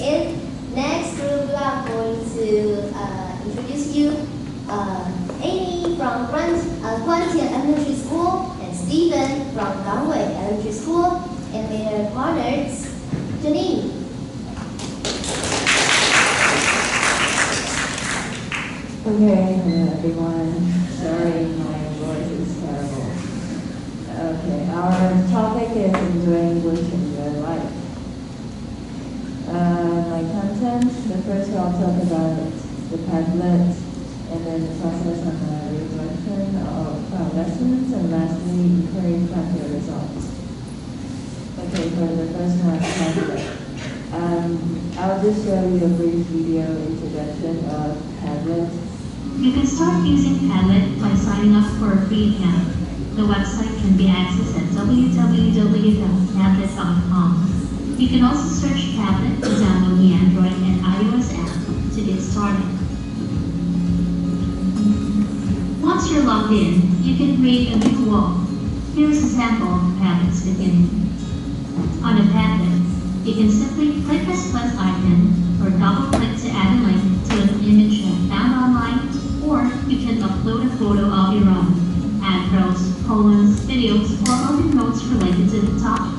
And next group, we are going to introduce you Amy from Quantian Elementary School and Stephen from Gangwei Elementary School, and their partners, Janine. Okay, hello everyone. Sorry, my voice is terrible. Okay, our topic is enjoying English in real life. My content, the first I'll talk about the Padlet, and then the process of reflection of our lessons, and lastly, inquiry from your results. Okay, for the first one, Padlet. I'll just show you a brief video introduction of Padlet. You can start using Padlet by signing up for a free account. The website can be accessed at www.padlet.com. You can also search Padlet to download the Android and iOS app to get started. Once you're logged in, you can create a new wall. Here is a sample of Padlet's beginning. On a Padlet, you can simply click this plus icon or double-click to add a link to an image found online, or you can upload a photo of your own, add prose, poems, videos, or other notes related to the topic.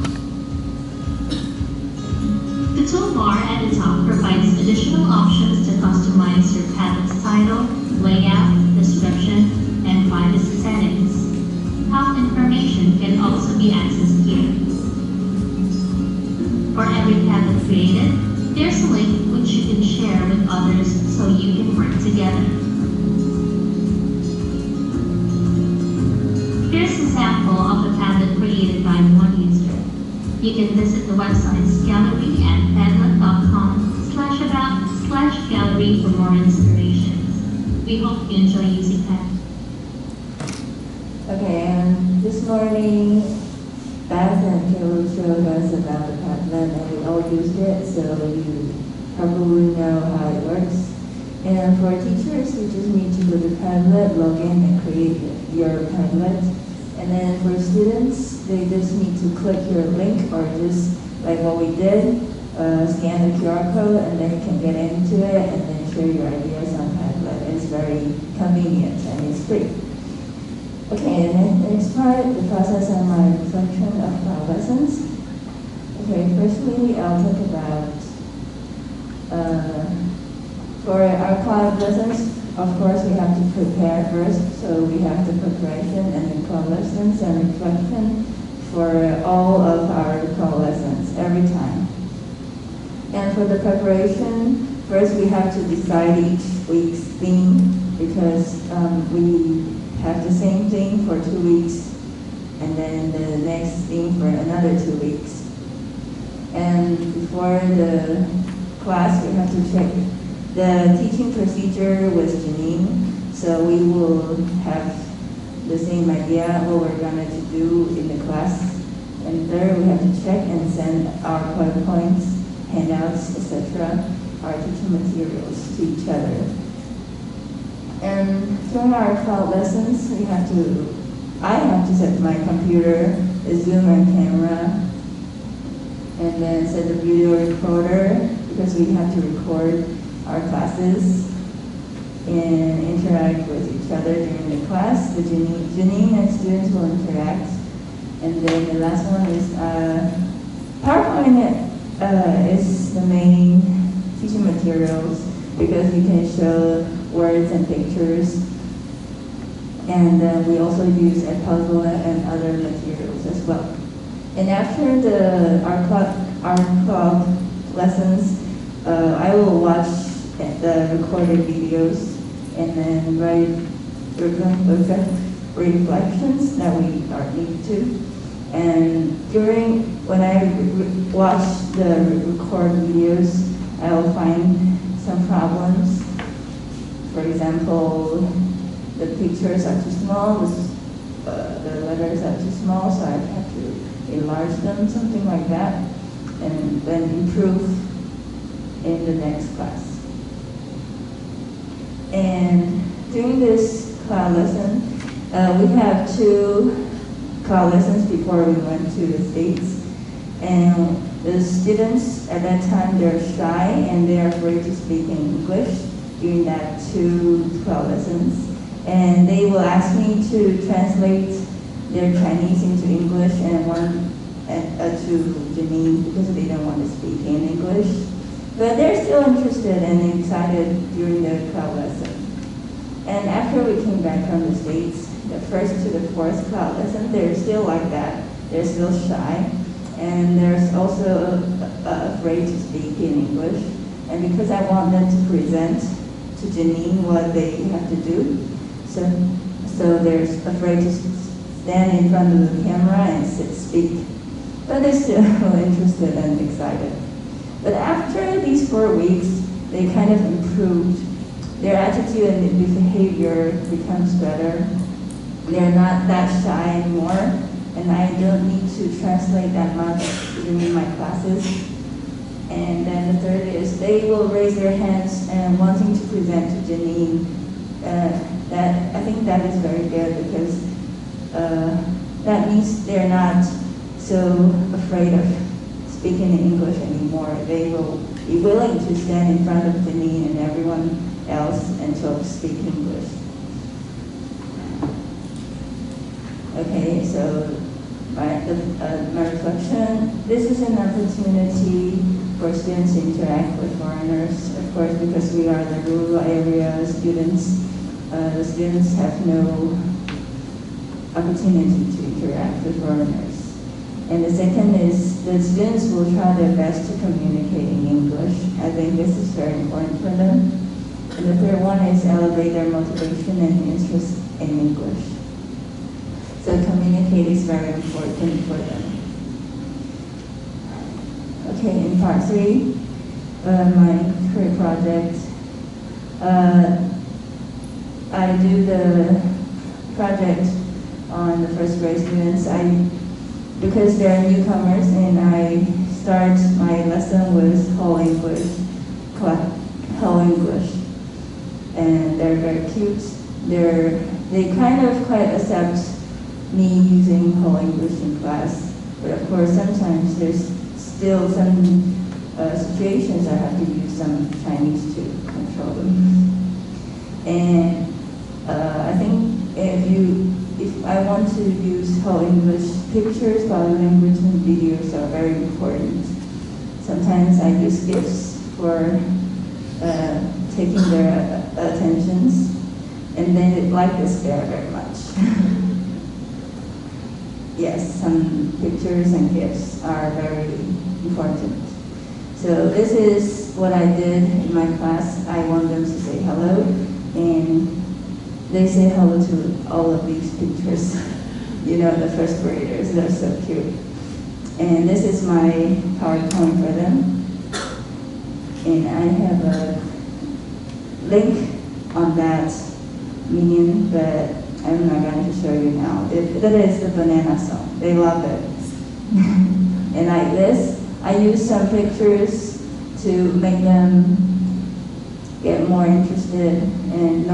The toolbar at the top provides additional options to customize your Padlet's title, layout, description, and privacy settings. Help information can also be accessed here. For every Padlet created, there's a link which you can share with others so you can work together. Here's a sample of the Padlet created by one user. You can visit the website's gallery at padlet.com/about/gallery for more inspiration. We hope you enjoy using Padlet. Okay, and this morning, Beth and Caleb showed us about the Padlet, and we all used it, so you probably know how it works. And for teachers, you just need to go to Padlet, log in, and create your Padlet. And then for students, they just need to click your link, or just like what we did, scan the QR code, and then you can get into it, and then share your ideas on Padlet. It's very convenient, and it's free. Okay, and then next part, the process and my reflection of our lessons. Okay, firstly, I'll talk about, for our cloud lessons, of course, we have to prepare first, so we have the preparation and then cloud lessons and reflection for all of our cloud lessons every time. And for the preparation, first we have to decide each week's theme, because we have the same thing for 2 weeks, and then the next theme for another 2 weeks. And before the class, we have to check the teaching procedure with Janine, so we will have the same idea what we're going to do in the class. And third, we have to check and send our PowerPoints, handouts, etc., our teaching materials to each other. And during our cloud lessons, I have to set my computer, the Zoom and camera, and then set the video recorder, because we have to record our classes and interact with each other during the class. The Janine and students will interact. And then the last one is PowerPoint is the main teaching materials, because you can show words and pictures. And we also use Puzzle and other materials as well. And after our cloud lessons, I will watch the recorded videos and then write reflections that we need to. And when I watch the record videos, I will find some problems. For example, the pictures are too small, the letters are too small, so I have to enlarge them, something like that, and then improve in the next class. And during this cloud lesson, we have 2 cloud lessons before we went to the States. And The students at that time, they're shy and they're afraid to speak in English during that 2-12 lessons. And they will ask me to translate their Chinese into English and to Janine because they don't want to speak in English. But they're still interested and excited during the 12 lesson. And after we came back from the States, the first to the 4th cloud lesson, they're still like that. They're still shy. And they're also afraid to speak in English. And because I want them to present to Janine what they have to do, so they're afraid to stand in front of the camera and speak. But they're still interested and excited. But after these 4 weeks, they kind of improved. Their attitude and their behavior becomes better. They're not that shy anymore, and I don't need to translate that much during my classes. And then the third is they will raise their hands and wanting to present to Janine. I think that is very good because that means they're not so afraid of speaking in English anymore. They will be willing to stand in front of Janine and everyone else and to speak English. Okay, so my reflection, this is an opportunity for students to interact with foreigners, of course, because we are the rural area students. The students have no opportunity to interact with foreigners. And the second is the students will try their best to communicate in English. I think this is very important for them. And the third one is elevate their motivation and interest in English. So communicate is very important for them. Okay, in part 3, my career project, I do the project on the first grade students. Because they're newcomers, and I start my lesson with whole English, and they're very cute. They kind of quite accept me using whole English in class, but of course sometimes there's still some situations I have to use some Chinese to control them. And I think if I want to use whole English, pictures, body language, and videos are very important. Sometimes I use GIFs for taking their attentions, and they like this very much. Yes, some pictures and GIFs are very important. So this is what I did in my class. I want them to say hello, and they say hello to all of these pictures. You know, the first graders, they're so cute. And this is my PowerPoint for them. And I have a link on that minion, but I'm not going to show you now. That is the banana song. They love it. And like this, I use some pictures to make them get more interested and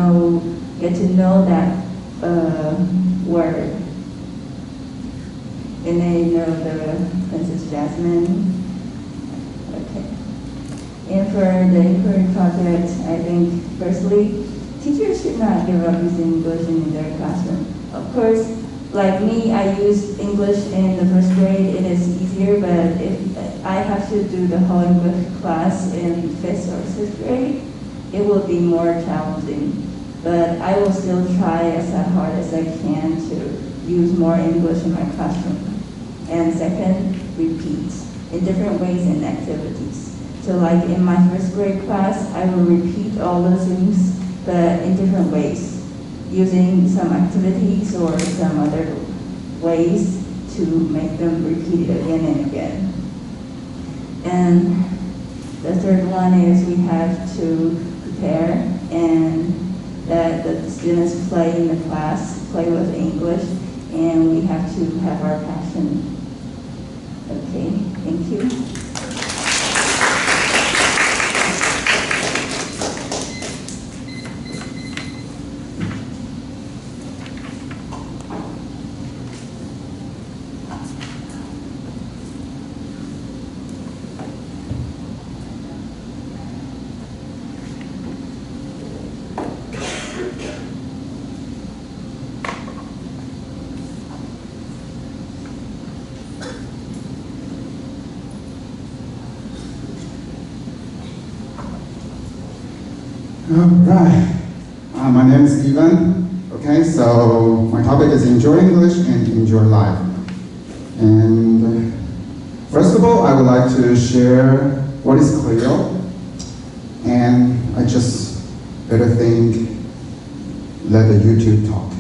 get to know that word. And they know the Princess Jasmine. Okay. And for the inquiry project, I think firstly, teachers should not give up using English in their classroom. Of course, like me, I use English in the first grade. It is easier, but if I have to do the whole English class in 5th or 6th grade, it will be more challenging. But I will still try as hard as I can to use more English in my classroom. And second, repeat in different ways and activities. So like in my first grade class, I will repeat all the things, but in different ways, using some activities or some other ways to make them repeat it again and again. And the third one is we have to prepare and that the students play in the class, play with English, and we have to have our passion. Okay, thank you. Alright, my name is Steven. Okay, so my topic is enjoy English and enjoy life. And first of all, I would like to share what is Clio. And I just better think, let the YouTube talk.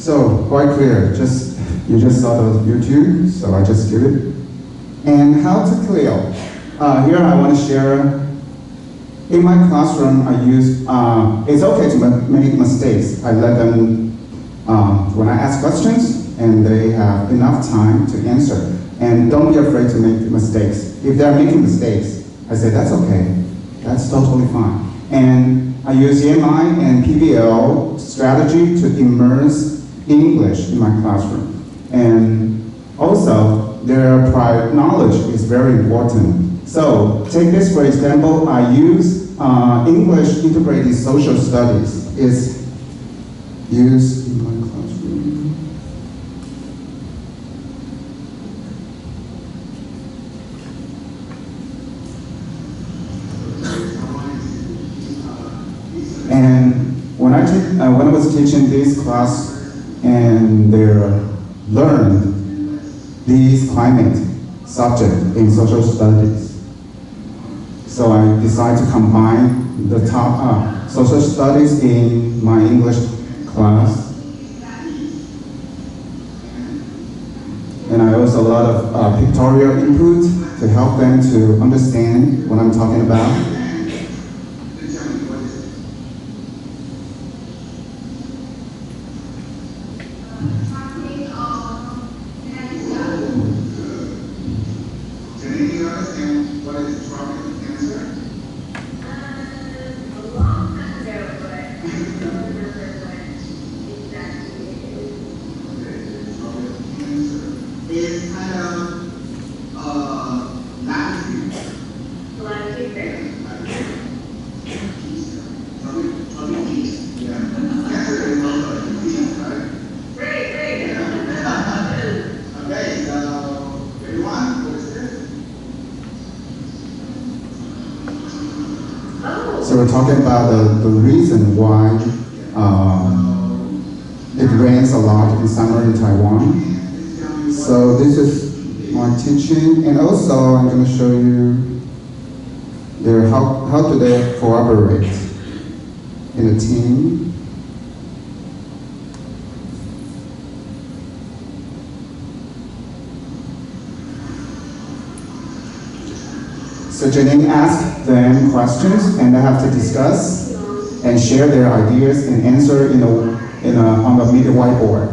So, quite clear, you just saw the YouTube, so I just did it. And how to Clio. Here I want to share, in my classroom I use, it's okay to make mistakes. I let them, when I ask questions, and they have enough time to answer. And don't be afraid to make mistakes. If they're making mistakes, I say that's okay, that's totally fine. And I use EMI and PBL strategy to immerse English in my classroom. And also, their prior knowledge is very important. So, take this for example, I use English integrated social studies is used in my classroom. And when I was teaching this class, and they learned these climate subject in social studies. So I decided to combine the top social studies in my English class. And I also a lot of pictorial input to help them to understand what I'm talking about. we're talking about the reason why it rains a lot in summer in Taiwan. So this is my teaching, and also I'm going to show you how do they cooperate in a team. So Janine asked them questions, and they have to discuss and share their ideas and answer on the media whiteboard.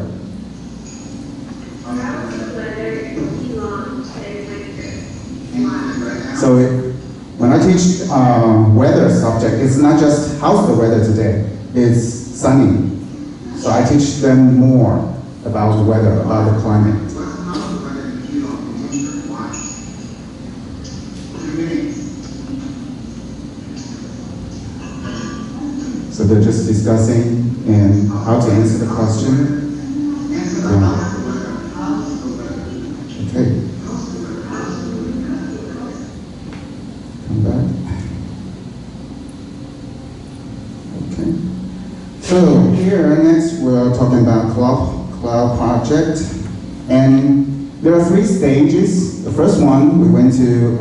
So when I teach weather subject, it's not just how's the weather today, it's sunny. So I teach them more about the weather, about the climate. So they're just discussing and how to answer the question. Okay. Come back. Okay. So here next we're talking about cloud project, and there are 3 stages. The first one we went to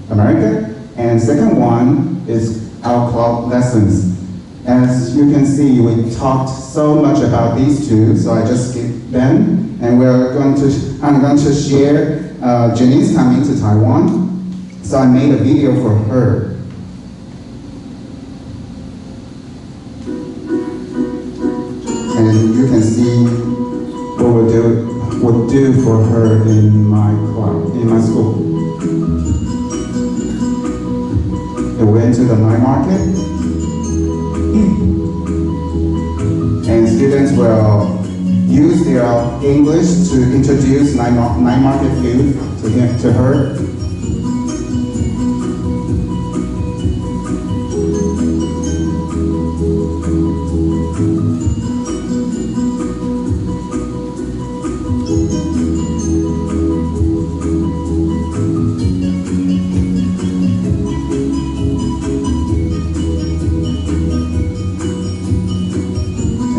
America, and second one is our cloud lessons. As you can see, we talked so much about these 2, so I just skipped them, and I'm going to share Janine's coming to Taiwan, so I made a video for her. And you can see what we'll do for her in my school. We went to the night market. And students will use their English to introduce night market food to her.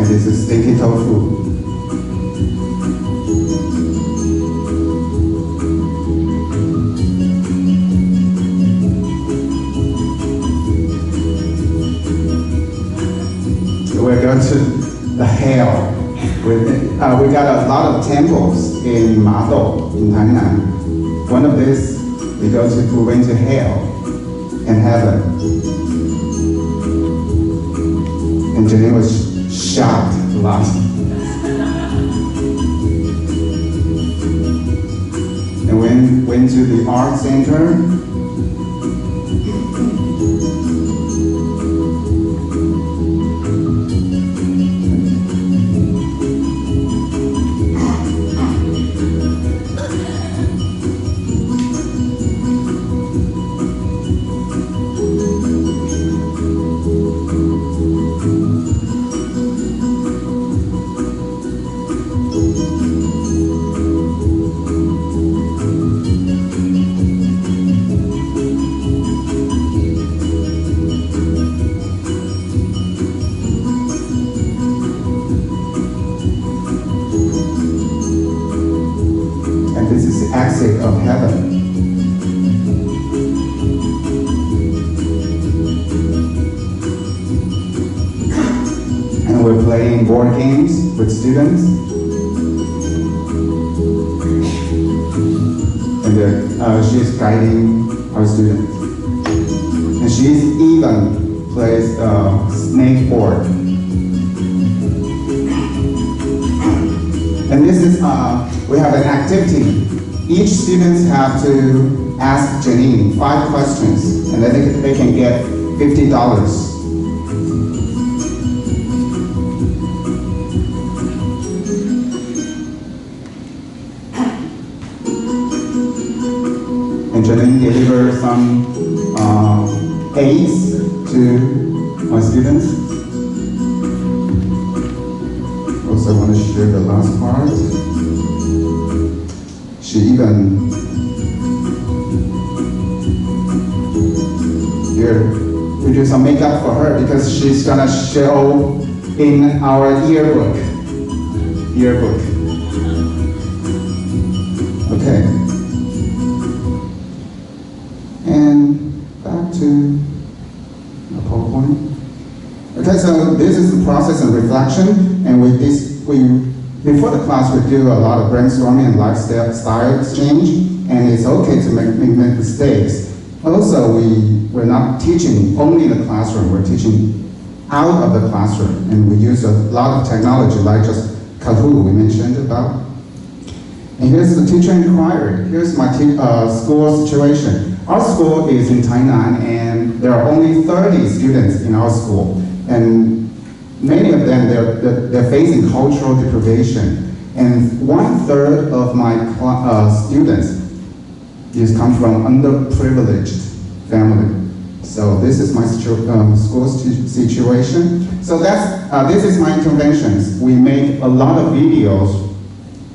This is sticky tofu. So we're going to the hell. We got a lot of temples in Mado, in Tainan. One of these, we went to hell and heaven. And Janine was shocked a lot. And went to the art center. Exit of heaven. And we're playing board games with students. And she's guiding our students. And she even plays snake board. And this is, we have an activity. Each student have to ask Janine 5 questions, and then they can get $50. And Janine delivered some A's to my students. Also want to share the last part. She even, here we to do some makeup for her because she's gonna show in our yearbook. Okay. And back to the PowerPoint. Okay, so this is the process of reflection, and before the class we do a lot of brainstorming and lifestyle exchange, and it's okay to make mistakes. Also, we're not teaching only in the classroom, we're teaching out of the classroom, and we use a lot of technology like just Kahoot we mentioned about. And here's the teacher inquiry. Here's my school situation. Our school is in Tainan, and there are only 30 students in our school. And many of them, they're facing cultural deprivation. And 1/3 of my students come from underprivileged family. So this is my school situation. So this is my interventions. We make a lot of videos.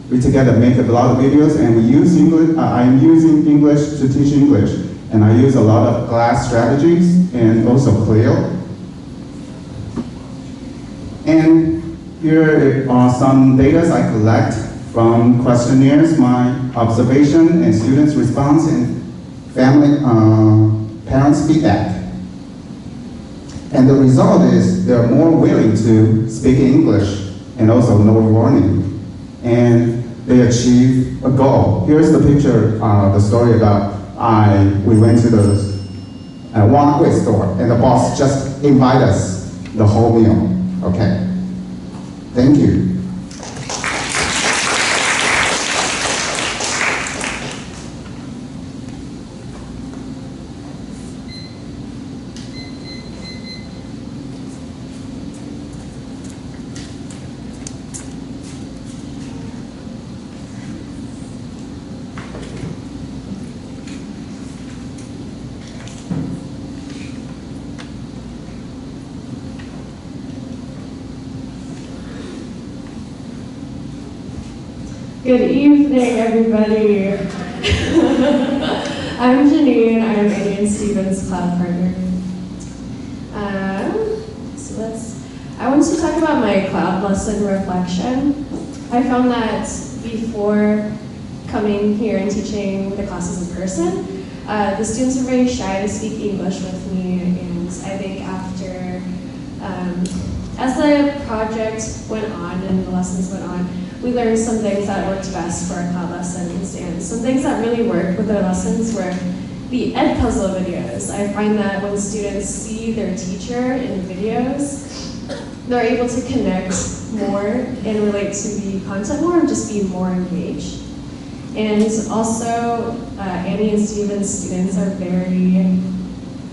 We together make a lot of videos, and we use English. I'm using English to teach English, and I use a lot of class strategies and also Clio. And here are some data I collect from questionnaires, my observation and students' response, and family, parents' feedback. And the result is they're more willing to speak English and also no warning. And they achieve a goal. Here's the picture, the story about we went to the Wang store, and the boss just invited us the whole meal. Okay, thank you. Good evening, everybody. I'm Janine. I'm Amy and Steven's cloud partner. I want to talk about my cloud lesson reflection. I found that before coming here and teaching the classes in person, the students were very shy to speak English with me, and I think after, as the project went on and the lessons went on, we learned some things that worked best for our cloud lessons, and some things that really worked with our lessons were the Edpuzzle videos. I find that when students see their teacher in videos, they're able to connect more and relate to the content more and just be more engaged. And also, Annie and Steven's students are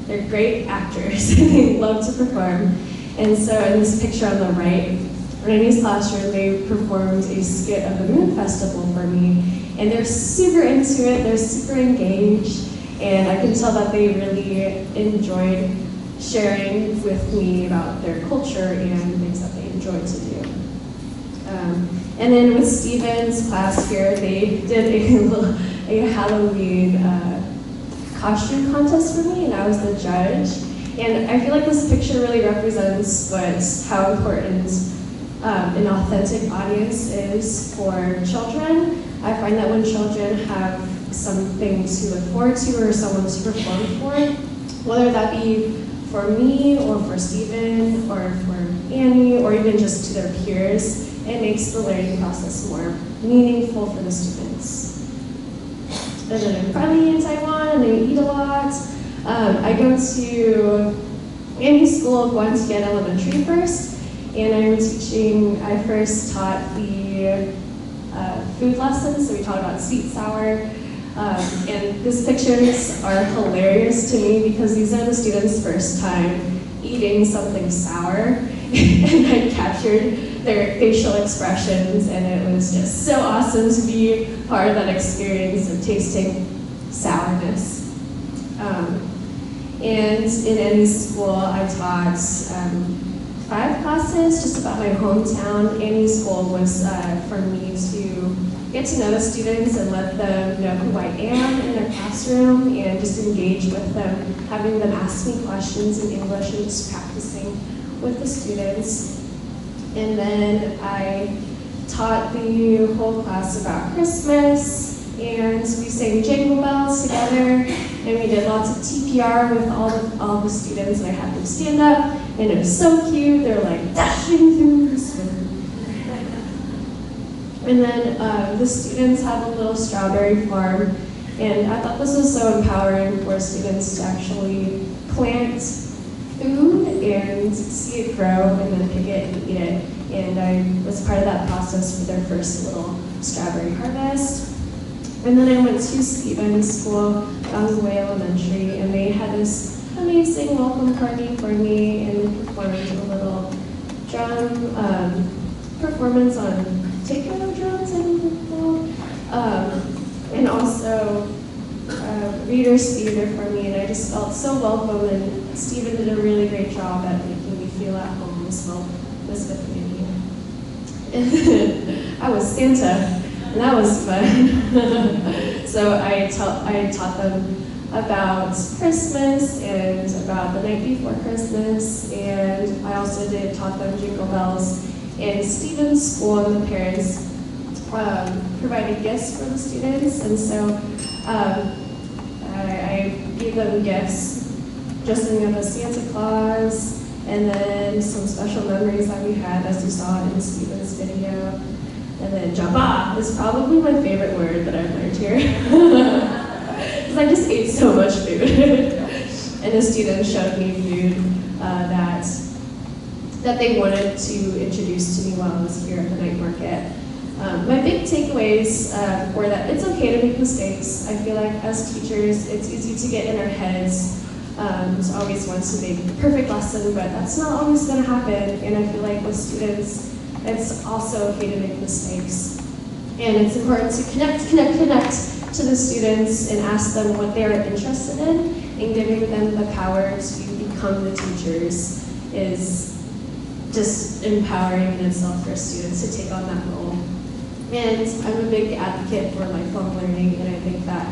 they're great actors. They love to perform. And so in this picture on the right, in Annie's classroom, they performed a skit of the Moon Festival for me. And they're super into it, they're super engaged, and I can tell that they really enjoyed sharing with me about their culture and things that they enjoyed to do. And then with Steven's class here, they did a Halloween costume contest for me, and I was the judge. And I feel like this picture really represents how important an authentic audience is for children. I find that when children have something to look forward to or someone to perform for, whether that be for me or for Steven or for Annie or even just to their peers, it makes the learning process more meaningful for the students. And then I'm friendly in Taiwan and I eat a lot. I go to Annie's school, Guantian Elementary first, and I first taught the food lessons, so we taught about sweet, sour, and these pictures are hilarious to me because these are the students' first time eating something sour, and I captured their facial expressions, and it was just so awesome to be part of that experience of tasting sourness. And in Annie's school, I taught 5 classes just about my hometown. Annie's goal was for me to get to know the students and let them know who I am in their classroom and just engage with them, having them ask me questions in English and just practicing with the students. And then I taught the whole class about Christmas, and we sang Jingle Bells together, and we did lots of TPR with all the students, and I had them stand up, and it was so cute. They're like dashing through the snow. And then the students have a little strawberry farm, and I thought this was so empowering for students to actually plant food and see it grow and then pick it and eat it. And I was part of that process for their first little strawberry harvest. And then I went to Stevens School, Gangway Elementary, and they had this amazing welcome party for me, and we performed a little drum performance on takeover drums, I think it's called. And also Reader's Theater for me, and I just felt so welcome, and Stephen did a really great job at making me feel at home as well as with me. And I was Santa, and that was fun. So I taught them about Christmas and about the night before Christmas, and I also taught them Jingle Bells. And Stephen's school and the parents provided gifts for the students, and so I gave them gifts, dressing up as Santa Claus, and then some special memories that we had, as you saw in Stephen's video. And then Jabba is probably my favorite word that I've learned here, because I just ate so much food. And the students showed me food that they wanted to introduce to me while I was here at the night market. My big takeaways were that it's okay to make mistakes. I feel like as teachers, it's easy to get in our heads to always want to make the perfect lesson, but that's not always going to happen. And I feel like with students, it's also okay to make mistakes. And it's important to connect to the students and ask them what they are interested in, and giving them the power to become the teachers is just empowering in itself for students to take on that role. And I'm a big advocate for lifelong learning, and I think that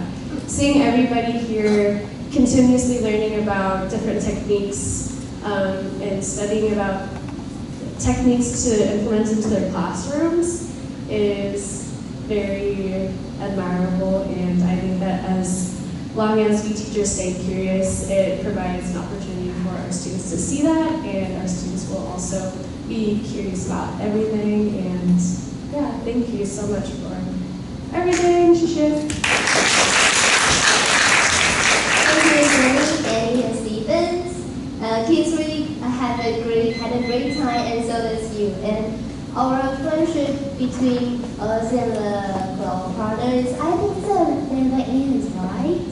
seeing everybody here continuously learning about different techniques and studying about techniques to implement into their classrooms is very admirable, and I think that as long as we teachers stay curious, it provides an opportunity for our students to see that, and our students will also be curious about everything. And yeah, thank you so much for everything, Shishin. Thank you, Janine, Annie, and Stevens. Kids really had a great time, and so does you. And our friendship between us and the Crow brothers, I think so never ends, right?